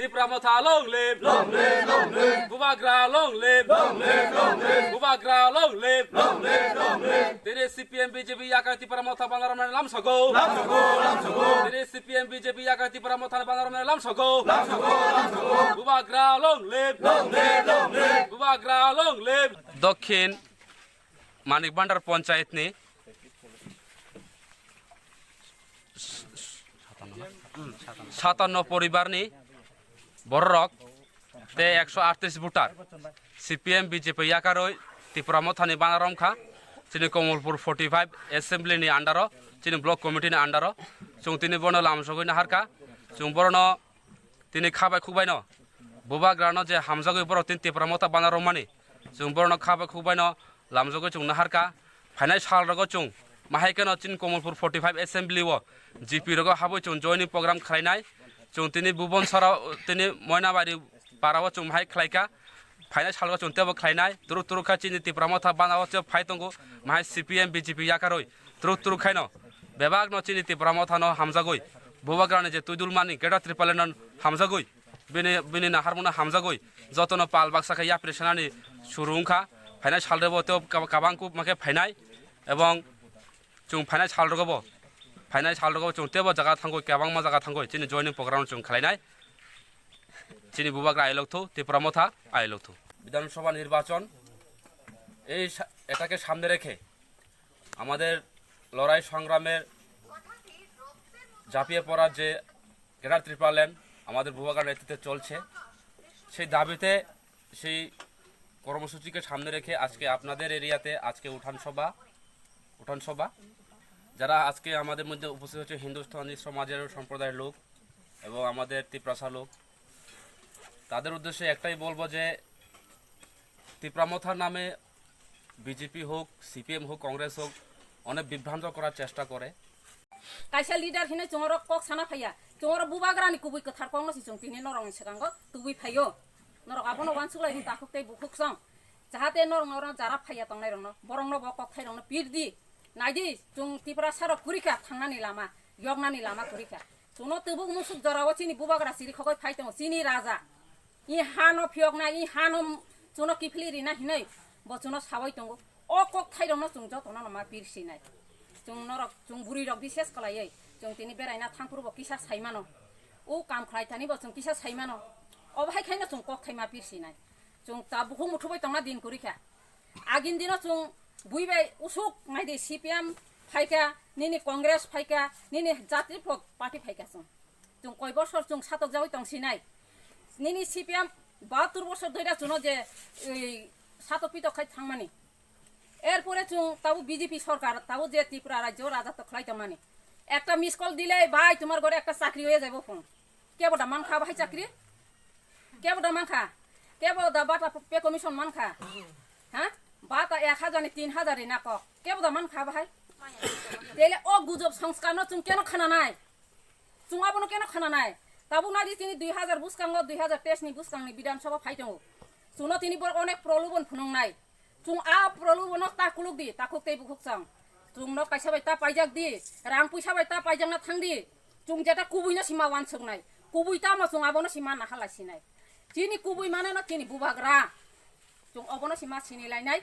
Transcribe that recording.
Tipramotha long live, long live, long live. Bubagra long live, long live, long live. Bubagra long live, long live, long live. Tiri CPM BJP yakar Tipramotha Banaram lam sago, lam sago, lam sago. Tiri CPM BJP yakar Tipramotha Banaram lam sago, lam sago, lam sago. Bubagra long live, long live, long live. Bubagra long live. দক্ষিণ মানিকবান্ডার পঞ্চায়েত নি 57 পরিবারনি বড়রক তে 138 voter CPM BJP ইয়াকারই ত্রিপুরামথানি বানারমখা চিনি Kamalpur 45 এসেম্বলিনি under চিনি block কমিটিনি under जों তিনি বর্ণ লামসগইনা হারকা जों বর্ণ তিনি খাবাই খুবাইন বুবাগ্রানো যে হামজাগই বড় তিন ত্রিপুরামথা বানারমানি जों বর্ণ খাবাই খুবাইন লামজগই जों নাহারকা ফাইনাল সালরগ जों মাহাইকেন চিন কমলপুর 45 এসেম্বলি ও জিপি রগ হাবই जों জয়নিং প্রোগ্রাম খাইনাই जों তিনি ভুবন সরাও তিনি ময়নাবাড়ি পারাও जों মাহাই খাইকা ফাইনাল সালরগ जों তেব খাইনাই তুরু তুরু খা চিনি ত্রিপুরামথা বানাও চ ফাইতঙ্গো মাহাই সিপিএম বিজেপি ইয়াকারই তুরু তুরু খাইন বেবাগ ন চিনি ত্রিপুরামথা ন হামজাগই বুবাগ্রানে যে তুইদুল মানি গেটা ত্রিপালেন হামজাগই বিনি না হারমোনা হামজাগই যতন পাল বাক্সা খাই অপারেশনানি সুরুংখা ফাইনাল সালরেব তো কাবাংকু মাকে ফাইনাল এবং जों फाइनाल सालरगब जों तेबो जागा थांगो केबांमा जागा थांगो चिनि जयनिं प्रग्राम जों खालायनाय चिनि बुबाग्रा आइलगथु ত্রিপুরামথা आइलगथु বিধানসভা নির্বাচন এই এটাকে সামনে রেখে আমাদের লড়াই সংগ্রামের ঝাঁপিয়ে পড়ার যে গ্রেটার ত্রিপুরাল্যান্ড আমাদের বুবাগ্রার নেতৃত্বে চলছে সেই দাবিতে সেই কর্মসূচিকে সামনে রেখে আজকে আপনাদের এরিয়াতে আজকে উঠান সভা যারা আজকে আমাদের মধ্যে উপস্থিত হচ্ছে হিন্দুস্তানি সমাজের সম্প্রদায়ের লোক এবং আমাদের ত্রিপ্রাসা লোক তাদের উদ্দেশ্যে একটাই বলবো যে ত্রিপুরামথার নামে বিজেপি হোক সিপিএম হোক কংগ্রেস হোক অনেক বিভ্রান্ত করার চেষ্টা করে কাইসা লিডার হিনে চোর কক সানা ফাইয়া চোর বুবাগ্রানি কুবুই কথার কংনসি जों तिनि नरं सेगांग तुबुई फायो नरक आबनो वानसुलाय ताखुकते बुखुकसं जाहाते नरं जारा फाइया तंनाय रंनो बरंनो बक थाइरंनो पिरदि नायदि जों ত্রিপুরা सार कुरिका थांनानि लामा यगनानि लामा कुरिका जोंनो तबु मुसुक जराव चिनि बुबाग्रा सिरि खगय फाइतंग चिनि राजा इ हानो फियगना इ हानो जोंनो किफली रिना हिनै बचनो सावै तंगो अ कक थाइरंनो जों जतनो नमा पिरसिनाय जों नरक जों बुरि रक बिसेस कलायै जों तिनि बेरायना थांपुरबो किसा साइमानो ओ काम खालायतानि बचन किसा साइमानो अबहाय खायनो जों कक थाइमा पिरसिनाय जों ता बुखु मुथुबाय तंना दिन कुरिका आगिन दिनो जों बुइबाय उसुक नायदि सिपिएम फाइका निनि कांग्रेस फाइका निनि जाति पार्टी फाइका जों कय बছর जों सातक जावै तंसिनाय निनि सिपिएम 72 বছর ধইরা जोंनो जे सातक पितक खाय थांमानि এরপরে जों তাও বিজেপি সরকার তাও যে ত্রিপুরা রাজ্য রাজত্ব খাইতামানি একটা মিস কল দিলে ভাই তোমার ঘরে একটা চাকরি হয়ে যাবে ফোন কেবটা মানখা ভাই চাকরি কেবটা মানখা কেবটা বাটা পে কমিশন মানখা হ্যাঁ बाता 1000 3000 ना क केबदा मान खा भाई तेले ओ गुजब संस्कार न तुम केन खाना नाय तुम आपनो केन खाना नाय ताबु नादि तिनि 2000 बुसकांग 2023 नि बुसकांनि विधानसभा फाइतंग सुनो तिनि बर अनेक प्रलोभन फुनंनाय तुम आ प्रलोभन ताकुलुक दि ताकुकते बुखुकसां तुम न कायसा बाय ता पाइजाक दि रां पैसा बाय ता पाइजाक ना थांदि तुम जेटा कुबुइना सिमा वान सोंनाय कुबुइता म सुं आबनो सिमा ना हालासिनाय तिनि कुबुइ माने न तिनि बुबाग्रा जों अबनो सिमा सिनिलायनाय